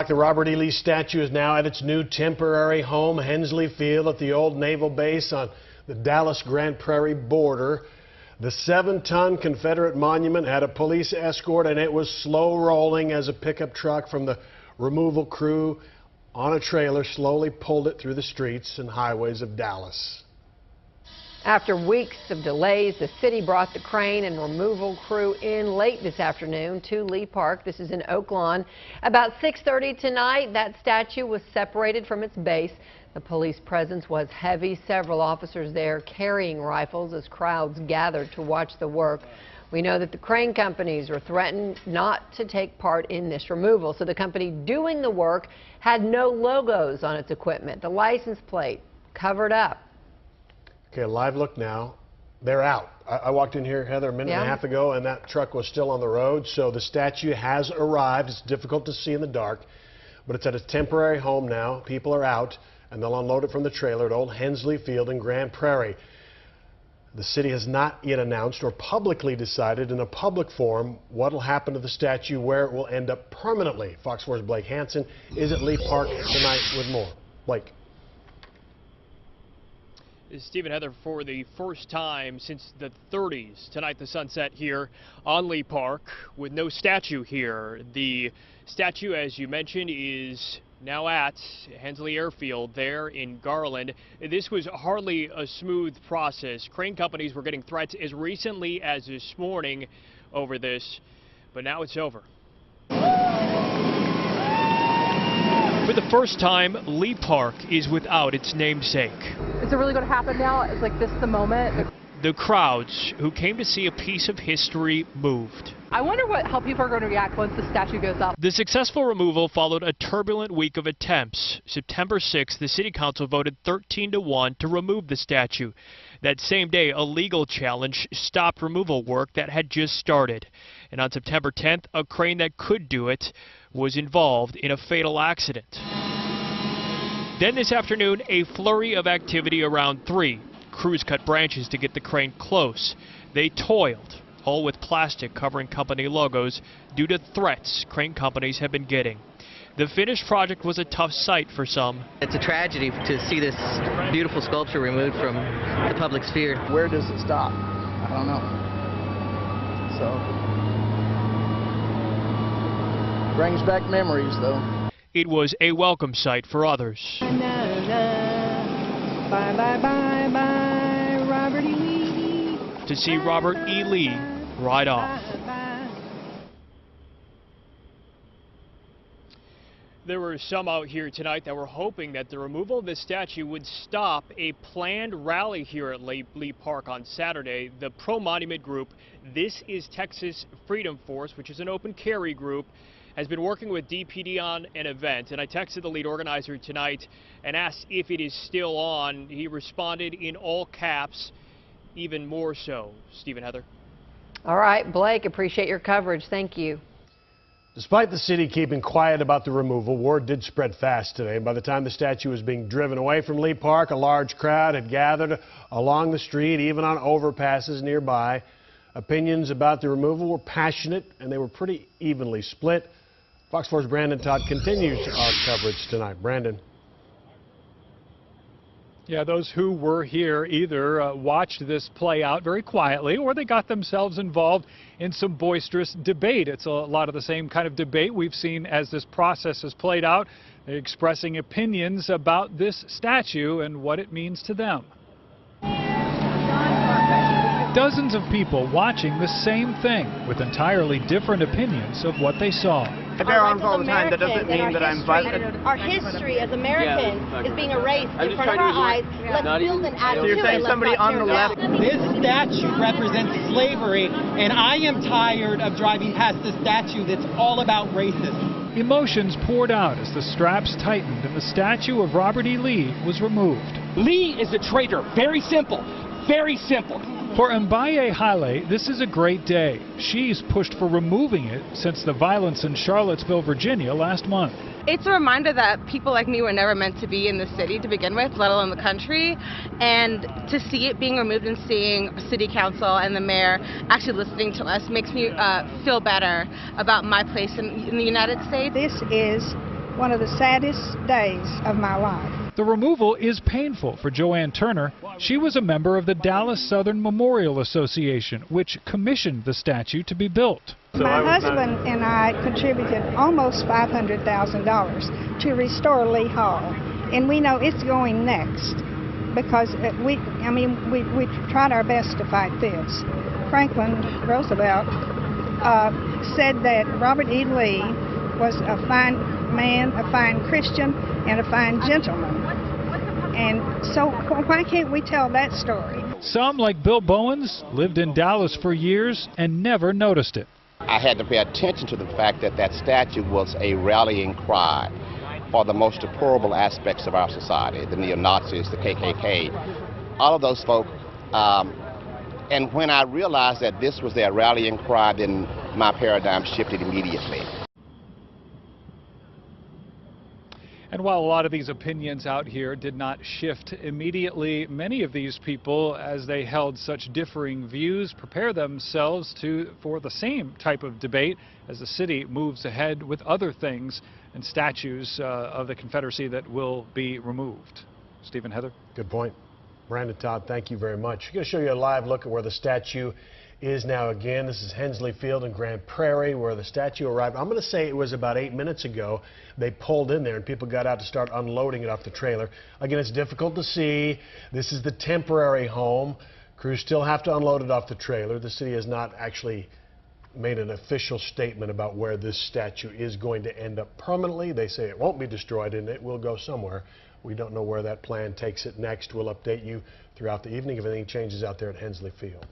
The Robert E. Lee statue is now at its new temporary home, Hensley Field, at the old naval base on the Dallas-Grand Prairie border. The 7-ton Confederate monument had a police escort, and it was slow rolling as a pickup truck from the removal crew on a trailer slowly pulled it through the streets and highways of Dallas. After weeks of delays, the city brought the crane and removal crew in late this afternoon to Lee Park. This is in Oak Lawn. About 6:30 tonight, that statue was separated from its base. The police presence was heavy. Several officers there carrying rifles as crowds gathered to watch the work. We know that the crane companies were threatened not to take part in this removal, so the company doing the work had no logos on its equipment. The license plate covered up. Okay, a live look now. They're out. I walked in here, Heather, a minute and a half ago, and that truck was still on the road. So the statue has arrived. It's difficult to see in the dark, but it's at its temporary home now. People are out, and they'll unload it from the trailer at Old Hensley Field in Grand Prairie. The city has not yet announced or publicly decided in a public forum what will happen to the statue, where it will end up permanently. Fox 4's Blake Hansen is at Lee Park tonight with more. Blake. Stephen, Heather, for the first time since the 30s, tonight the sunset here on Lee Park with no statue here. The statue, as you mentioned, is now at Hensley Airfield there in Garland. This was hardly a smooth process. Crane companies were getting threats as recently as this morning over this, but now it's over. For the first time, Lee Park is without its namesake. Is it really going to happen now? Is like this the moment? The crowds who came to see a piece of history moved. I wonder how people are going to react once the statue goes up. The successful removal followed a turbulent week of attempts. September 6th, the city council voted 13-1 to remove the statue. That same day, a legal challenge stopped removal work that had just started. And on September 10th, a crane that could do it was involved in a fatal accident. Then this afternoon, a flurry of activity around 3. Crews cut branches to get the crane close. They toiled, all with plastic covering company logos due to threats crane companies have been getting. The finished project was a tough sight for some. It's a tragedy to see this beautiful sculpture removed from the public sphere. Where does it stop? I don't know. So, brings back memories, though. It was a welcome sight for others. Bye, bye, bye, bye, Robert E. Lee. To see Robert E. Lee ride off. There were some out here tonight that were hoping that the removal of this statue would stop a planned rally here at Lee Park on Saturday. The pro-monument group, This Is Texas Freedom Force, which is an open carry group, has been working with DPD on an event, and I texted the lead organizer tonight and asked if it is still on. He responded in all caps, even more so. Stephen, Heather. All right, Blake, appreciate your coverage. Thank you. Despite the city keeping quiet about the removal, word did spread fast today. By the time the statue was being driven away from Lee Park, a large crowd had gathered along the street, even on overpasses nearby. Opinions about the removal were passionate, and they were pretty evenly split. Fox 4's Brandon Todd continues our coverage tonight. Brandon. Yeah, those who were here either watched this play out very quietly or they got themselves involved in some boisterous debate. It's a lot of the same kind of debate we've seen as this process has played out, expressing opinions about this statue and what it means to them. Dozens of people watching the same thing with entirely different opinions of what they saw. I bear arms all the time. That doesn't mean that I'm violent. Our history as Americans is being erased in front of our eyes. Let's build an attitude. So you're saying somebody on the left? This statue represents slavery, and I am tired of driving past this statue that's all about racism. Emotions poured out as the straps tightened and the statue of Robert E. Lee was removed. Lee is a traitor. Very simple. Very simple. For Mbaye Haile, this is a great day. She's pushed for removing it since the violence in Charlottesville, Virginia last month. It's a reminder that people like me were never meant to be in the city to begin with, let alone the country. And to see it being removed and seeing city council and the mayor actually listening to us makes me feel better about my place in the United States. This is one of the saddest days of my life. The removal is painful for Joanne Turner. She was a member of the Dallas Southern Memorial Association, which commissioned the statue to be built. My husband and I contributed almost $500,000 to restore Lee Hall, and we know it's going next because we tried our best to fight this. Franklin Roosevelt said that Robert E. Lee was a fine man, a fine Christian, and a fine gentleman. And so why can't we tell that story? Some, like Bill Bowens, lived in Dallas for years and never noticed it. I had to pay attention to the fact that that statue was a rallying cry for the most deplorable aspects of our society, the neo-Nazis, the KKK, all of those folk. And when I realized that this was their rallying cry, then my paradigm shifted immediately. And while a lot of these opinions out here did not shift immediately, many of these people, as they held such differing views, prepare themselves for the same type of debate as the city moves ahead with other things and statues of the Confederacy that will be removed. Stephen, Heather? Good point. Brandon, Todd, thank you very much. I'm going to show you a live look at where the statue is now again. This is Hensley Field in Grand Prairie where the statue arrived. I'm going to say it was about 8 minutes ago. They pulled in there and people got out to start unloading it off the trailer. Again, it's difficult to see. This is the temporary home. Crews still have to unload it off the trailer. The city has not actually made an official statement about where this statue is going to end up permanently. They say it won't be destroyed and it will go somewhere. We don't know where that plan takes it next. We'll update you throughout the evening if anything changes out there at Hensley Field.